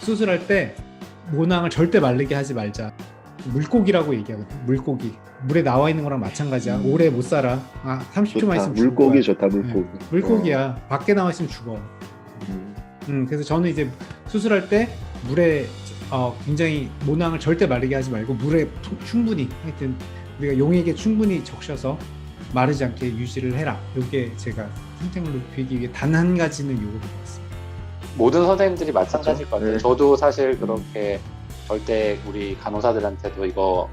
수술할 때 모낭을 절대 마르게 하지 말자. 물고기라고 얘기하거든. 물고기. 물에 나와 있는 거랑 마찬가지야. 오래 못 살아. 30초만 좋다. 있으면 죽을 물고기 거야. 좋다. 물고기. 네, 물고기야. 밖에 나와 있으면 죽어. 그래서 저는 이제 수술할 때 물에 굉장히 모낭을 절대 마르게 하지 말고 물에 충분히, 하여튼 우리가 용액에 충분히 적셔서 마르지 않게 유지를 해라. 이게 제가 생생을 높이기 위해 단 한 가지는 요거인 것 같습니다. 모든 선생님들이 마찬가지일 것 같아요. 네. 저도 사실 그렇게 절대 우리 간호사들한테도 이거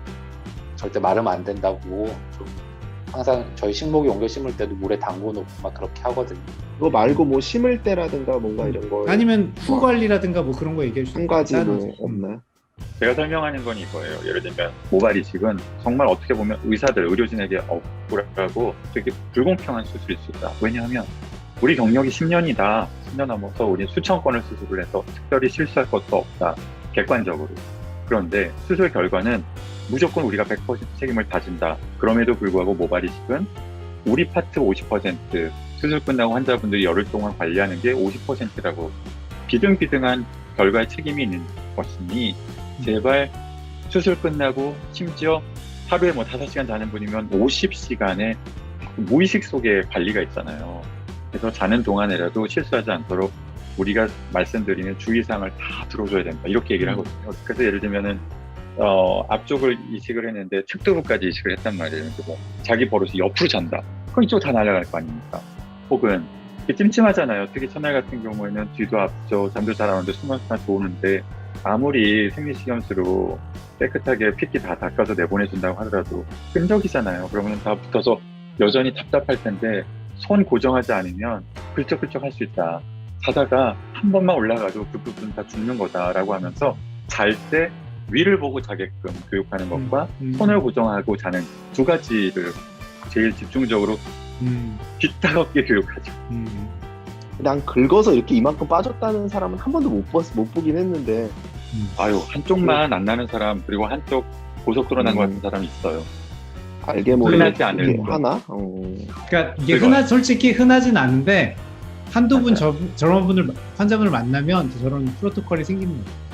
절대 마르면 안 된다고 좀 항상 저희 식목이 옮겨 심을 때도 물에 담궈 놓고 막 그렇게 하거든요. 그거 말고 뭐 심을 때라든가 뭔가 이런 거 아니면 후 관리라든가 뭐 그런 거 얘기해 주세요. 한 가지 뭐 없나? 제가 설명하는 건 이거예요. 예를 들면 모발 이식은 정말 어떻게 보면 의료진에게 억울하고 되게 불공평한 수술일 수 있다. 왜냐하면 우리 경력이 10년이다. 10년 넘어서 우리 수천 건을 수술을 해서 특별히 실수할 것도 없다. 객관적으로. 그런데 수술 결과는 무조건 우리가 100% 책임을 다진다. 그럼에도 불구하고 모발 이식은 우리 파트 50%, 수술 끝나고 환자분들이 열흘 동안 관리하는 게 50%라고 비등비등한 결과에 책임이 있는 것이니 제발 수술 끝나고 심지어 하루에 뭐 5시간 자는 분이면 50시간의 무의식 속에 관리가 있잖아요. 그래서 자는 동안에라도 실수하지 않도록 우리가 말씀드리는 주의사항을 다 들어줘야 된다. 이렇게 얘기를 하거든요. 그래서 예를 들면은 앞쪽을 이식을 했는데 측두부까지 이식을 했단 말이에요. 뭐 자기 버릇이 옆으로 잔다. 그럼 이쪽 다 날아갈 거 아닙니까? 혹은 찜찜하잖아요. 특히 첫날 같은 경우에는 뒤도 앞쪽 잠도 잘 안 오는데 순간순간 들어오는데 아무리 생리식염수로 깨끗하게 핏기 다 닦아서 내보내준다고 하더라도 끈적이잖아요. 그러면 다 붙어서 여전히 답답할 텐데 손 고정하지 않으면 긁적긁적 할 수 있다. 자다가 한 번만 올라가도 그 부분 다 죽는 거다라고 하면서 잘 때 위를 보고 자게끔 교육하는 것과 손을 고정하고 자는 두 가지를 제일 집중적으로 뒤따갑게 교육하죠. 난 긁어서 이렇게 이만큼 빠졌다는 사람은 한 번도 못 보긴 했는데. 아유, 한쪽만 안 나는 사람, 그리고 한쪽 고속도로 난 것 같은 사람이 있어요. 알게 모르게 흔하지 않을 이게 정도. 하나? 그러니까 이게 그거. 솔직히 흔하진 않은데 한두 분 저런 분을 환자분을 만나면 저런 프로토콜이 생기는 거예요.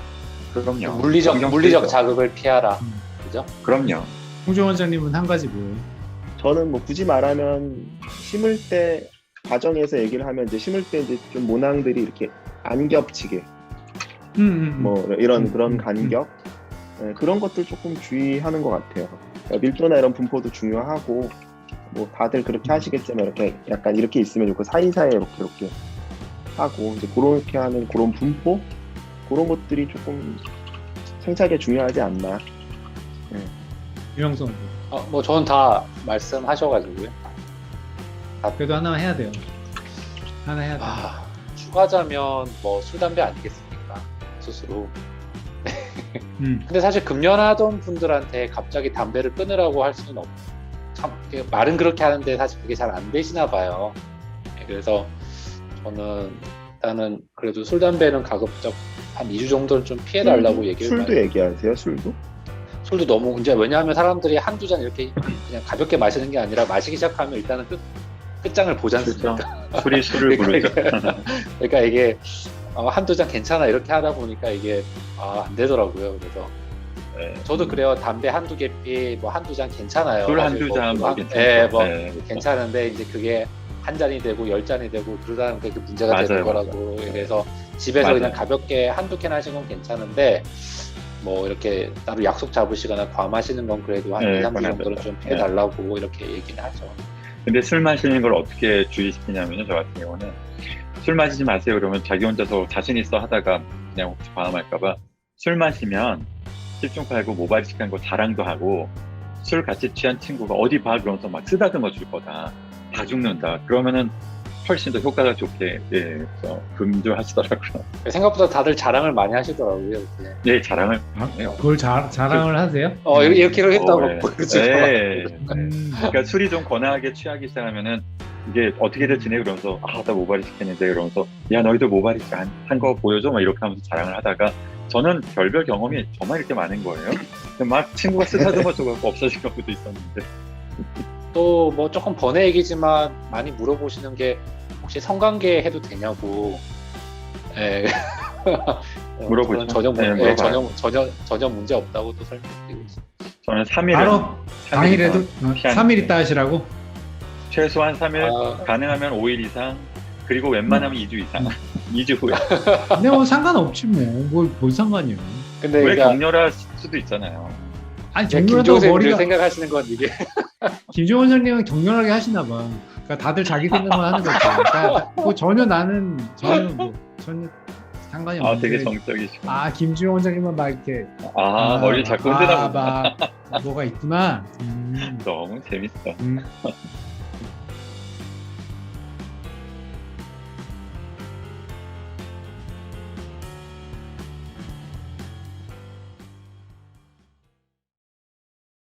그럼요. 물리적 신경 쓰이죠. 자극을 피하라. 그죠? 그럼요. 홍정 원장님은 한 가지 뭐예요? 저는 뭐 굳이 말하면 심을 때 과정에서 얘기를 하면 이제 심을 때 이제 좀 모낭들이 이렇게 안 겹치게 뭐 이런 그런 간격 네, 그런 것들 조금 주의하는 것 같아요. 그러니까 밀도나 이런 분포도 중요하고 뭐 다들 그렇게 하시겠지만 이렇게 약간 이렇게 있으면 좋고 사이사이에 이렇게 하고 이제 그렇게 하는 그런 분포 그런 것들이 조금 생착에 중요하지 않나. 유영선 뭐 저는 다 말씀하셔가지고요. 그래도 하나 해야 돼요. 하나 해야 돼요. 추가자면 뭐 술 담배 아니겠습니까? 스스로. 음. 근데 사실 금연하던 분들한테 갑자기 담배를 끊으라고 할 수는 참 말은 그렇게 하는데 사실 그게 잘 안 되시나 봐요. 그래서 저는 일단은 그래도 술 담배는 가급적 한 2주 정도는 좀 피해달라고 얘기를 술도 많이. 얘기하세요? 술도? 술도 너무 이제 왜냐하면 사람들이 한두 잔 이렇게 그냥 가볍게 마시는 게 아니라 마시기 시작하면 일단은 끝장을 보지 않습니까? 술이 술을 부르죠. 그러니까 이게 한두 잔 괜찮아 이렇게 하다 보니까 이게 안 되더라고요. 그래서 저도 그래요. 담배 한두 개피 뭐 한두 잔 괜찮아요. 술 사실 한두 잔 뭐 네, 뭐 괜찮죠. 괜찮은데 이제 그게 한 잔이 되고 10잔이 되고 그러다는 게 문제가 되는 거라고. 그래서 집에서 맞아요. 그냥 가볍게 한두 캔 하시는 건 괜찮은데 뭐 이렇게 따로 약속 잡으시거나 과마시는 건 그래도 한 2, 3주 정도는 좀 피해달라고 이렇게 얘기는 하죠. 근데 술 마시는 걸 어떻게 주의시키냐면요. 저 같은 경우는 술 마시지 마세요. 그러면 자기 혼자서 자신 있어 하다가 그냥 혹시 과음할까봐 술 마시면 집중 팔고 모바일 시간 거 자랑도 하고 술 같이 취한 친구가 어디 봐 그러면서 막 쓰다듬어 줄 거다. 다 죽는다. 그러면은 훨씬 더 효과가 좋게 금조하시더라고요. 생각보다 다들 자랑을 많이 하시더라고요. 네, 자랑을. 그걸 자랑을 하세요? 이렇게 했다고. 네. 네. 그러니까 술이 좀 거나하게 취하기 시작하면은 이게 어떻게들 지내 그러면서 나 모발이 시켰는데 그러면서 야 너희도 모발이 한 거 보여줘 막 이렇게 하면서 자랑을 하다가 저는 별별 경험이 정말 이렇게 많은 거예요. 막 친구가 쓰다듬어 줘갖고 없어진 경우도 있었는데. 또 뭐 조금 번외 얘기지만 많이 물어보시는 게 혹시 성관계 해도 되냐고. 물어보죠. 저는 네, 물어봐요. 전혀 문제 없다고 또 설명드리고 있습니다. 저는 3일은 바로 당일에도 3일 있다 하시라고? 최소한 3일, 아. 가능하면 5일 이상, 그리고 웬만하면 2주 이상. 2주 후에. 근데 뭐 상관없지 뭐. 뭘 상관이야. 근데 왜 그러니까 격렬할 수도 있잖아요. 아니 김종호 정렬하다고 선생님들 머리가 생각하시는 건 이게 김종원 선생님은 격렬하게 하시나 봐. 그러니까 다들 자기 생각만 하는 거지. 그러니까 뭐 전혀 상관이 아, 없는데. 되게 정적이시고. 김주영 원장님은 막 이렇게 머리 자꾸 흔드나 보다. 막 뭐가 있구나. 너무 재밌어.